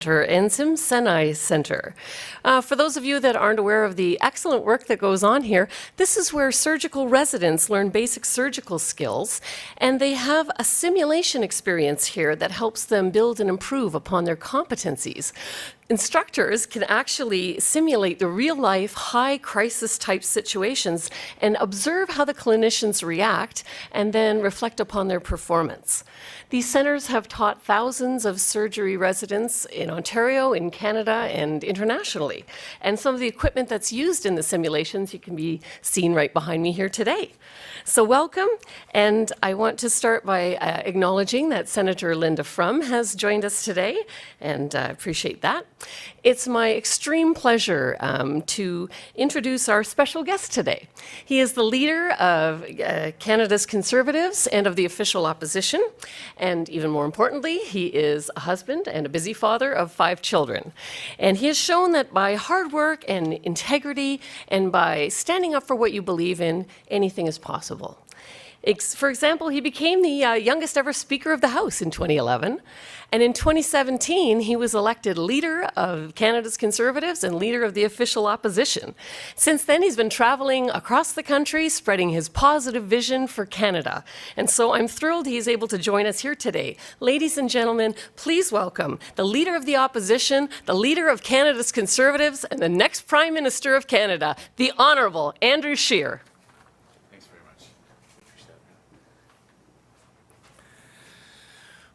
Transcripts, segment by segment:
and Senai Center. For those of you that aren't aware of the excellent work that goes on here, this is where surgical residents learn basic surgical skills, and they have a simulation experience here that helps them build and improve upon their competencies. Instructors can actually simulate the real-life, high-crisis type situations and observe how the clinicians react and then reflect upon their performance. These centers have taught thousands of surgery residents in Ontario, in Canada, and internationally. And some of the equipment that's used in the simulations you can be seen right behind me here today. So welcome, and I want to start by acknowledging that Senator Linda Frum has joined us today, and I appreciate that. It's my extreme pleasure to introduce our special guest today. He is the leader of Canada's Conservatives and of the official opposition, and even more importantly, he is a husband and a busy father of 5 children. And he has shown that by hard work and integrity and by standing up for what you believe in, anything is possible. For example, he became the youngest ever Speaker of the House in 2011. And in 2017, he was elected leader of Canada's Conservatives and leader of the official opposition. Since then, he's been traveling across the country, spreading his positive vision for Canada. And so I'm thrilled he's able to join us here today. Ladies and gentlemen, please welcome the leader of the opposition, the leader of Canada's Conservatives, and the next Prime Minister of Canada, the Honourable Andrew Scheer.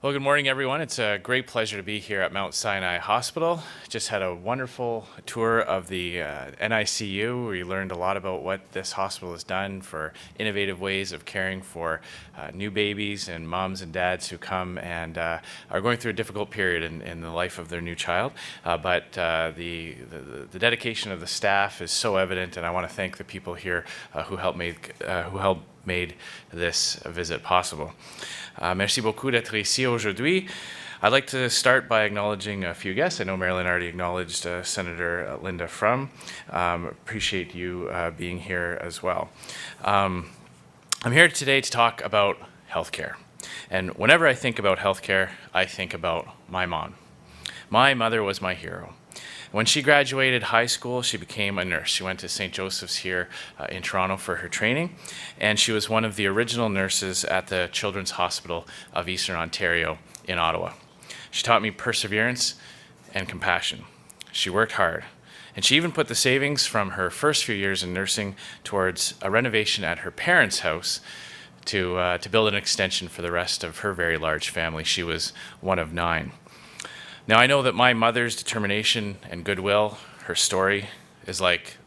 Well, good morning, everyone. It's a great pleasure to be here at Mount Sinai Hospital. Just had a wonderful tour of the NICU, where we learned a lot about what this hospital has done for innovative ways of caring for new babies and moms and dads who come and are going through a difficult period in the life of their new child. But the dedication of the staff is so evident, and I want to thank the people here who helped made this visit possible. Merci beaucoup d'être ici aujourd'hui. I'd like to start by acknowledging a few guests. I know Marilyn already acknowledged Senator Linda Frum. Appreciate you being here as well. I'm here today to talk about healthcare. And whenever I think about healthcare, I think about my mom. My mother was my hero. When she graduated high school, she became a nurse. She went to St. Joseph's here in Toronto for her training, and she was one of the original nurses at the Children's Hospital of Eastern Ontario in Ottawa. She taught me perseverance and compassion. She worked hard, and she even put the savings from her first few years in nursing towards a renovation at her parents' house to build an extension for the rest of her very large family. She was one of 9. Now, I know that my mother's determination and goodwill, her story, is like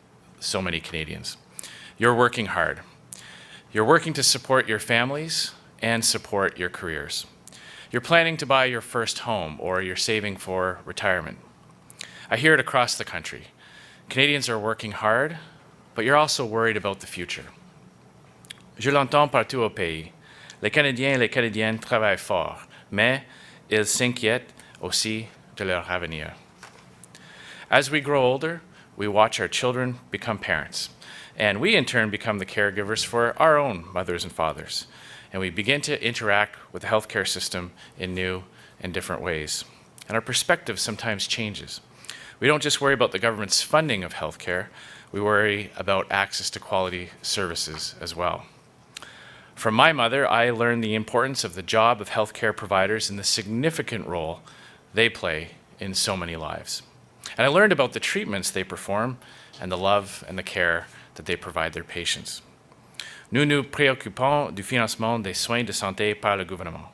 so many Canadians. You're working hard. You're working to support your families and support your careers. You're planning to buy your first home, or you're saving for retirement. I hear it across the country. Canadians are working hard, but you're also worried about the future. Je l'entends partout au pays. Les Canadiens et les Canadiennes travaillent fort, mais ils s'inquiètent aussi de leur avenir. As we grow older, we watch our children become parents, and we in turn become the caregivers for our own mothers and fathers, and we begin to interact with the healthcare system in new and different ways. And our perspective sometimes changes. We don't just worry about the government's funding of healthcare, we worry about access to quality services as well. From my mother, I learned the importance of the job of healthcare providers and the significant role they play in so many lives. And I learned about the treatments they perform and the love and the care that they provide their patients. Nous nous préoccupons du financement des soins de santé par le gouvernement,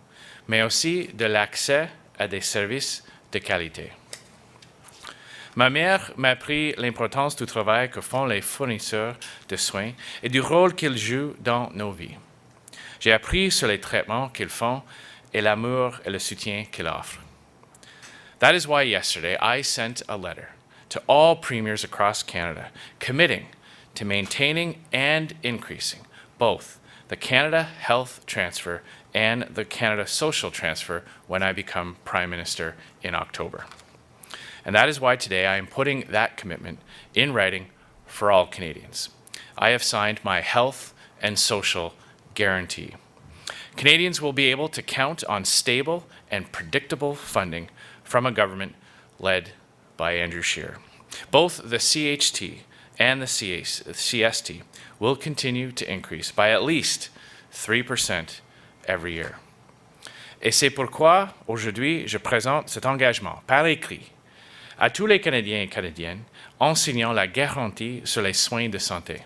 mais aussi de l'accès à des services de qualité. Ma mère m'a appris l'importance du travail que font les fournisseurs de soins et du rôle qu'ils jouent dans nos vies. J'ai appris sur les traitements qu'ils font et l'amour et le soutien qu'ils offrent. That is why yesterday I sent a letter to all premiers across Canada committing to maintaining and increasing both the Canada Health Transfer and the Canada Social Transfer when I become Prime Minister in October. And that is why today I am putting that commitment in writing for all Canadians. I have signed my health and social guarantee. Canadians will be able to count on stable and predictable funding from a government led by Andrew Scheer. Both the CHT and the CST will continue to increase by at least 3% every year. Et c'est pourquoi, aujourd'hui, je présente cet engagement par écrit à tous les Canadiens et Canadiennes enseignant la garantie sur les soins de santé.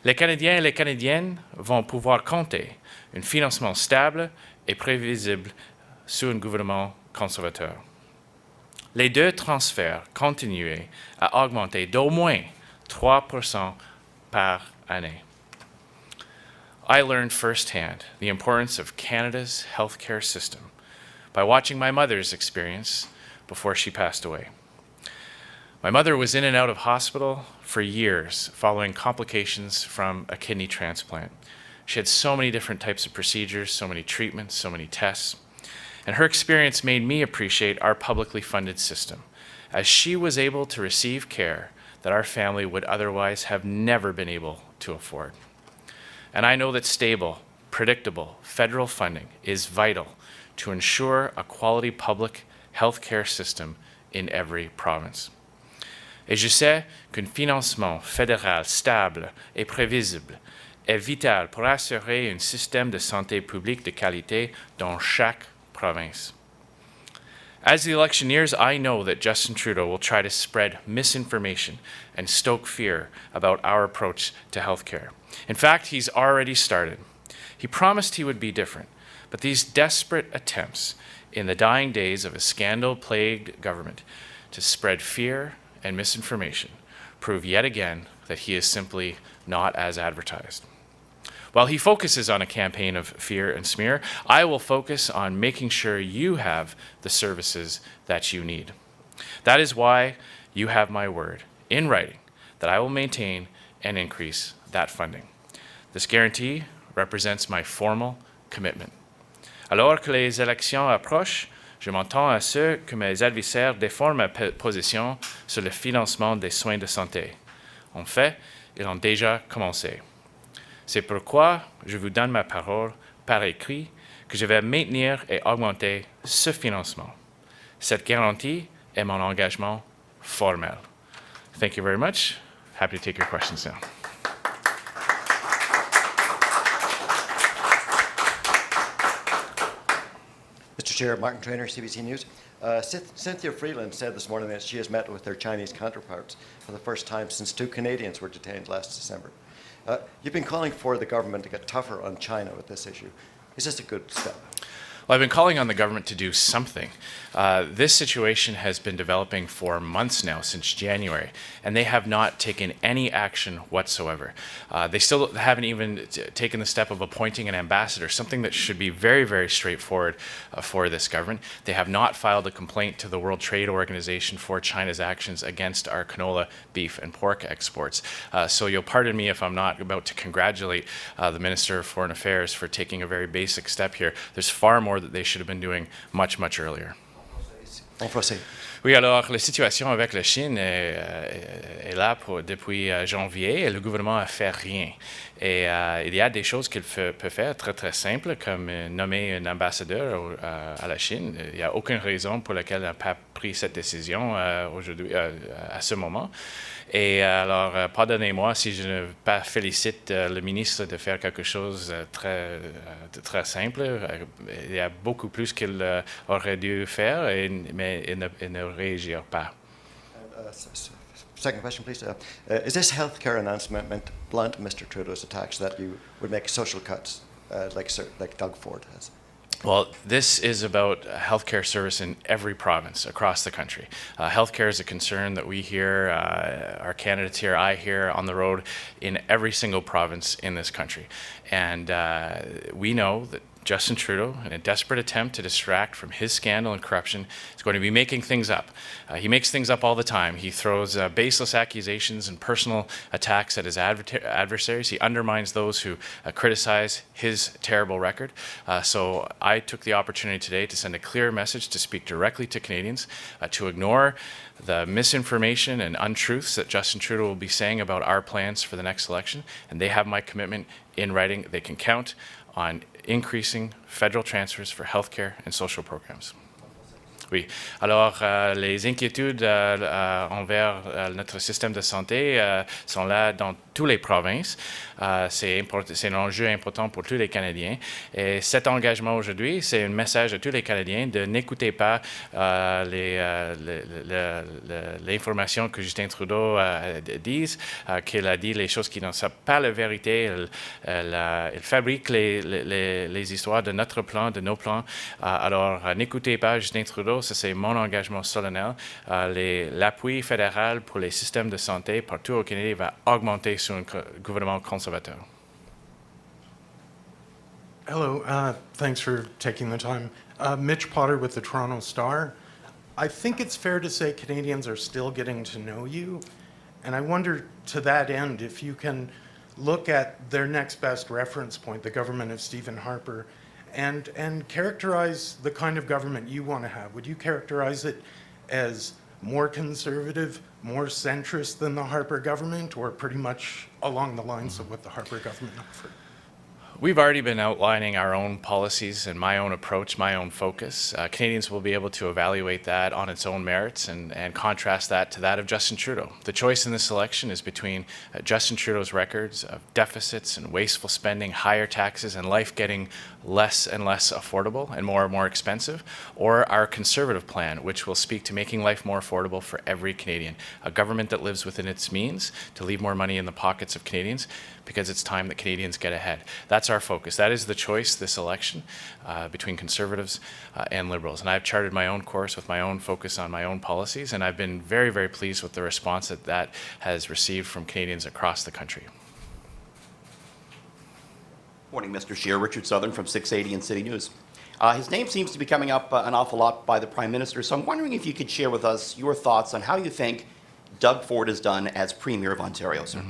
Les Canadiens et les Canadiennes vont pouvoir compter un financement stable et prévisible sur un gouvernement conservateur. Les deux transferts continuent à augmenter d'au moins 3% par année. I learned firsthand the importance of Canada's healthcare system by watching my mother's experience before she passed away. My mother was in and out of hospital for years following complications from a kidney transplant. She had so many different types of procedures, so many treatments, so many tests. And her experience made me appreciate our publicly funded system, as she was able to receive care that our family would otherwise have never been able to afford. And I know that stable, predictable federal funding is vital to ensure a quality public health care system in every province. Et je sais qu'un financement fédéral stable et prévisible est vital pour assurer un système de santé publique de qualité dans chaque province. As the election nears, I know that Justin Trudeau will try to spread misinformation and stoke fear about our approach to healthcare. In fact, he's already started. He promised he would be different, but these desperate attempts in the dying days of a scandal-plagued government to spread fear and misinformation prove yet again that he is simply not as advertised. While he focuses on a campaign of fear and smear, I will focus on making sure you have the services that you need. That is why you have my word in writing that I will maintain and increase that funding. This guarantee represents my formal commitment. Alors que les élections approchent, je m'attends à ce que mes adversaires déforment ma position sur le financement des soins de santé. En fait, ils ont déjà commencé. C'est pourquoi je vous donne ma parole par écrit que je vais maintenir et augmenter ce financement. Cette garantie est mon engagement formel. Thank you very much. Happy to take your questions now. Mr. Chair, Martin Traynor, CBC News. Cynthia Freeland said this morning that she has met with her Chinese counterparts for the first time since 2 Canadians were detained last December. You've been calling for the government to get tougher on China with this issue. Is this a good step? Well, I've been calling on the government to do something. This situation has been developing for months now, since January, and they have not taken any action whatsoever. They still haven't even taken the step of appointing an ambassador, something that should be very, very straightforward for this government. They have not filed a complaint to the World Trade Organization for China's actions against our canola, beef, and pork exports. So you'll pardon me if I'm not about to congratulate the Minister of Foreign Affairs for taking a very basic step here. There's far more that they should have been doing much, much earlier. En français. Oui, alors la situation avec la Chine est là depuis janvier et le gouvernement a fait rien. Et il y a des choses qu'il peut faire très très simples, comme nommer un ambassadeur à la Chine. Il n'y a aucune raison pour laquelle on n'a pas pris cette décision aujourd'hui, à ce moment. Et alors, pardonnez-moi si je ne pas félicite le ministre de faire quelque chose très simple. Il y a beaucoup plus qu'il aurait dû faire, mais il ne réagira pas. Second question, please. Is this healthcare announcement meant to blunt Mr. Trudeau's attacks that you would make social cuts, like Doug Ford has? Well, this is about healthcare service in every province across the country. Healthcare is a concern that we hear, our candidates here, I hear on the road in every single province in this country. And we know that Justin Trudeau, in a desperate attempt to distract from his scandal and corruption, is going to be making things up. He makes things up all the time. He throws baseless accusations and personal attacks at his adversaries. He undermines those who criticize his terrible record. So I took the opportunity today to send a clear message to speak directly to Canadians, to ignore the misinformation and untruths that Justin Trudeau will be saying about our plans for the next election. And they have my commitment in writing. They can count on increasing federal transfers for healthcare and social programs. Oui. Alors, les inquiétudes envers notre système de santé sont là dans toutes les provinces. C'est un enjeu important pour tous les Canadiens. Et cet engagement aujourd'hui, c'est un message à tous les Canadiens de n'écouter pas l'information que Justin Trudeau dit, qu'il a dit les choses qui ne sont pas la vérité. Il fabrique les histoires de notre plan, de nos plans. Alors, n'écoutez pas Justin Trudeau, ça c'est mon engagement solennel. L'appui fédéral pour les systèmes de santé partout au Canada va augmenter sous un gouvernement conservateur. Hello, thanks for taking the time. Mitch Potter with the Toronto Star. I think it's fair to say Canadians are still getting to know you, and I wonder to that end if you can look at their next best reference point, the government of Stephen Harper, and characterize the kind of government you want to have. Would you characterize it as more conservative, more centrist than the Harper government, or pretty much along the lines of what the Harper government offered? We've already been outlining our own policies and my own approach, my own focus. Canadians will be able to evaluate that on its own merits and contrast that to that of Justin Trudeau. The choice in this election is between Justin Trudeau's records of deficits and wasteful spending, higher taxes, and life getting less and less affordable and more expensive, or our conservative plan, which will speak to making life more affordable for every Canadian. A government that lives within its means to leave more money in the pockets of Canadians, because it's time that Canadians get ahead. That's our focus. That is the choice this election between Conservatives and Liberals. And I've charted my own course with my own focus on my own policies, and I've been very, very pleased with the response that has received from Canadians across the country. Morning, Mr. Scheer. Richard Southern from 680 and City News. His name seems to be coming up an awful lot by the Prime Minister, so I'm wondering if you could share with us your thoughts on how you think Doug Ford has done as Premier of Ontario, sir.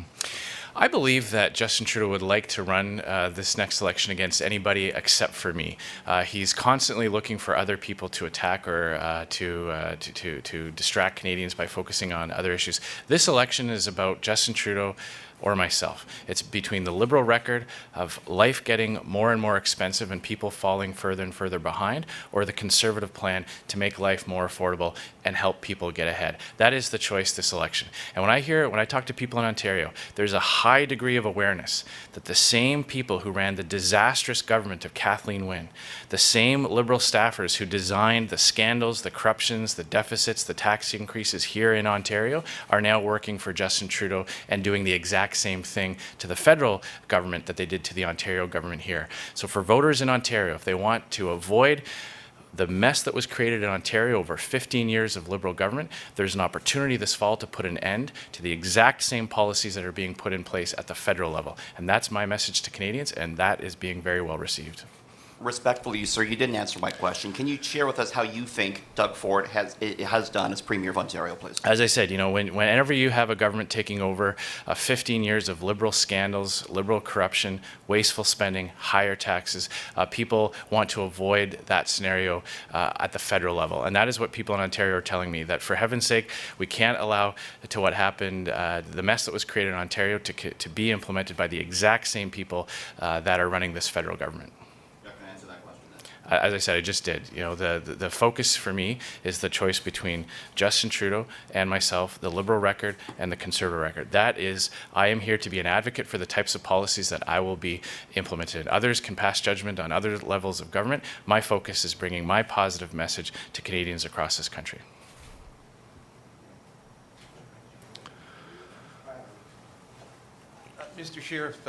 I believe that Justin Trudeau would like to run this next election against anybody except for me. He's constantly looking for other people to attack or to distract Canadians by focusing on other issues. This election is about Justin Trudeau or myself. It's between the Liberal record of life getting more and more expensive and people falling further and further behind, or the Conservative plan to make life more affordable and help people get ahead. That is the choice this election. And when I talk to people in Ontario, there's a high degree of awareness that the same people who ran the disastrous government of Kathleen Wynne, the same Liberal staffers who designed the scandals, the corruptions, the deficits, the tax increases here in Ontario, are now working for Justin Trudeau and doing the exact same thing to the federal government that they did to the Ontario government here. So for voters in Ontario, if they want to avoid the mess that was created in Ontario over 15 years of Liberal government, there's an opportunity this fall to put an end to the exact same policies that are being put in place at the federal level. And that's my message to Canadians, and that is being very well received. Respectfully, sir, you didn't answer my question. Can you share with us how you think Doug Ford has done as Premier of Ontario, please? As I said, you know, whenever you have a government taking over 15 years of Liberal scandals, Liberal corruption, wasteful spending, higher taxes, people want to avoid that scenario at the federal level. And that is what people in Ontario are telling me, that for heaven's sake, we can't allow to what happened, the mess that was created in Ontario to be implemented by the exact same people that are running this federal government. As I said, I just did. You know, the focus for me is the choice between Justin Trudeau and myself, the Liberal record and the Conservative record. That is, I am here to be an advocate for the types of policies that I will be implemented. Others can pass judgment on other levels of government. My focus is bringing my positive message to Canadians across this country. Mr. Sheriff,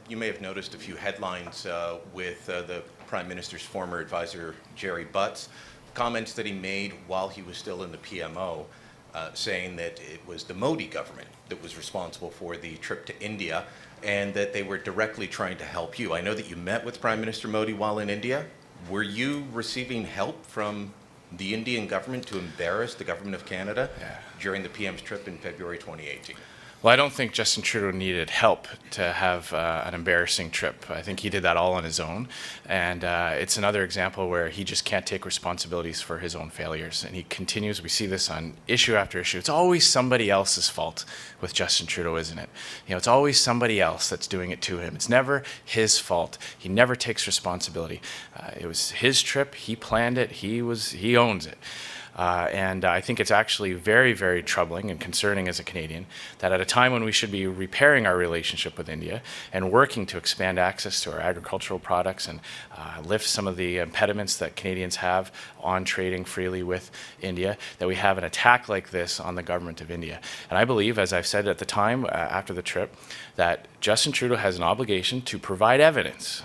you may have noticed a few headlines with the Prime Minister's former advisor, Jerry Butts, comments that he made while he was still in the PMO, saying that it was the Modi government that was responsible for the trip to India and that they were directly trying to help you. I know that you met with Prime Minister Modi while in India. Were you receiving help from the Indian government to embarrass the government of Canada during the PM's trip in February 2018? Well, I don't think Justin Trudeau needed help to have an embarrassing trip. I think he did that all on his own. And it's another example where he just can't take responsibilities for his own failures. And he continues, we see this on issue after issue. It's always somebody else's fault with Justin Trudeau, isn't it? You know, it's always somebody else that's doing it to him. It's never his fault. He never takes responsibility. It was his trip. He planned it. He owns it. And I think it's actually very, very troubling and concerning as a Canadian that at a time when we should be repairing our relationship with India and working to expand access to our agricultural products and lift some of the impediments that Canadians have on trading freely with India, that we have an attack like this on the government of India. And I believe, as I've said at the time after the trip, that Justin Trudeau has an obligation to provide evidence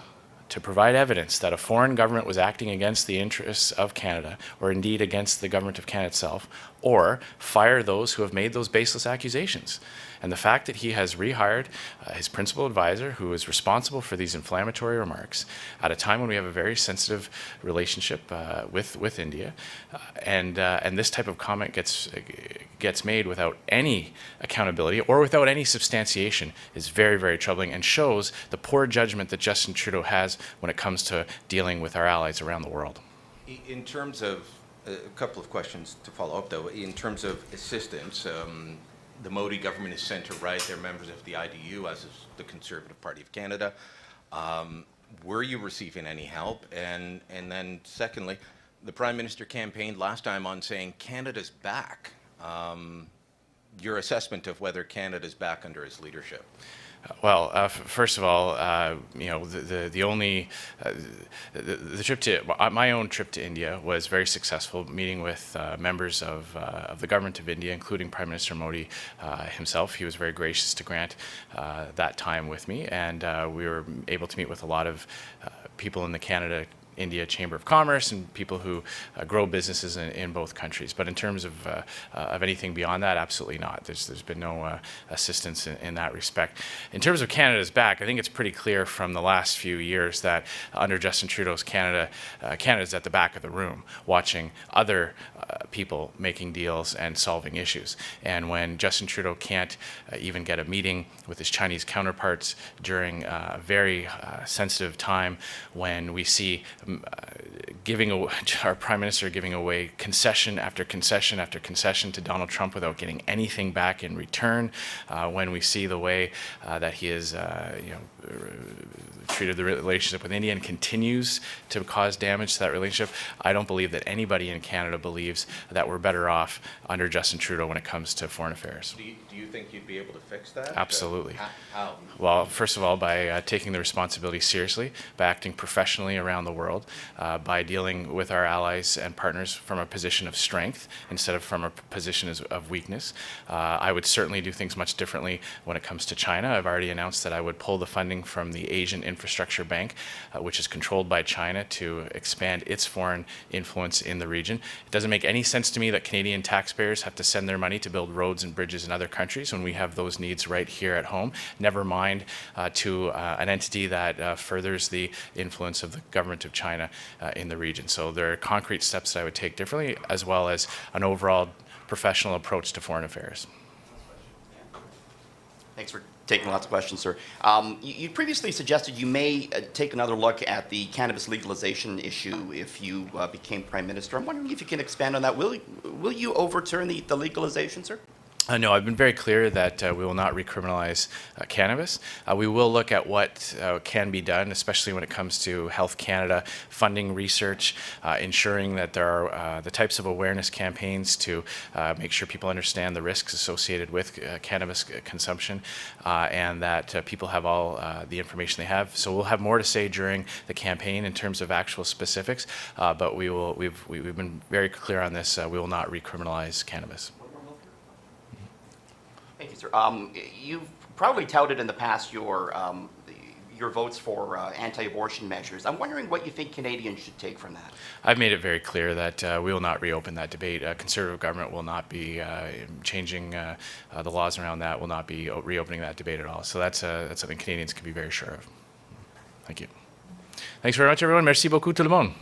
that a foreign government was acting against the interests of Canada, or indeed against the government of Canada itself, or fire those who have made those baseless accusations. And the fact that he has rehired his principal advisor, who is responsible for these inflammatory remarks, at a time when we have a very sensitive relationship with India, and this type of comment gets made without any accountability or without any substantiation, is very, very troubling and shows the poor judgment that Justin Trudeau has when it comes to dealing with our allies around the world. In terms of, a couple of questions to follow up though, in terms of assistance, the Modi government is centre-right. They're members of the IDU, as is the Conservative Party of Canada. Were you receiving any help? And then secondly, the Prime Minister campaigned last time on saying Canada's back. Your assessment of whether Canada's back under his leadership? Well, first of all, you know, the trip to my own trip to India was very successful. Meeting with members of the government of India, including Prime Minister Modi himself. He was very gracious to grant that time with me, and we were able to meet with a lot of people in the Canada-India Chamber of Commerce and people who grow businesses in both countries. But in terms of anything beyond that, absolutely not. There's been no assistance in that respect. In terms of Canada's back, I think it's pretty clear from the last few years that under Justin Trudeau's Canada's at the back of the room, watching other people making deals and solving issues. And when Justin Trudeau can't even get a meeting with his Chinese counterparts during a very sensitive time, when we see our Prime Minister giving away concession after concession after concession to Donald Trump without getting anything back in return, when we see the way that he has treated the relationship with India and continues to cause damage to that relationship, I don't believe that anybody in Canada believes that we're better off under Justin Trudeau when it comes to foreign affairs. Do you think you'd be able to fix that? Absolutely. How? Well, first of all, by taking the responsibility seriously, by acting professionally around the world, by dealing with our allies and partners from a position of strength instead of from a position of weakness. I would certainly do things much differently when it comes to China. I've already announced that I would pull the funding from the Asian Infrastructure Bank, which is controlled by China, to expand its foreign influence in the region. It doesn't make any sense to me that Canadian taxpayers have to send their money to build roads and bridges in other countries when we have those needs right here at home, never mind to an entity that furthers the influence of the government of China in the region. So there are concrete steps that I would take differently, as well as an overall professional approach to foreign affairs. Thanks for taking lots of questions, sir. You previously suggested you may take another look at the cannabis legalization issue if you became Prime Minister. I'm wondering if you can expand on that. Will you overturn the legalization, sir? No, I've been very clear that we will not recriminalize cannabis. We will look at what can be done, especially when it comes to Health Canada funding research, ensuring that there are the types of awareness campaigns to make sure people understand the risks associated with cannabis consumption, and that people have all the information they have. So we'll have more to say during the campaign in terms of actual specifics, but we've been very clear on this. We will not recriminalize cannabis. Thank you, sir. You've probably touted in the past your votes for anti-abortion measures. I'm wondering what you think Canadians should take from that. I've made it very clear that we will not reopen that debate. Conservative government will not be changing the laws around that, will not be reopening that debate at all. So that's something Canadians can be very sure of. Thank you. Thanks very much, everyone. Merci beaucoup tout le monde.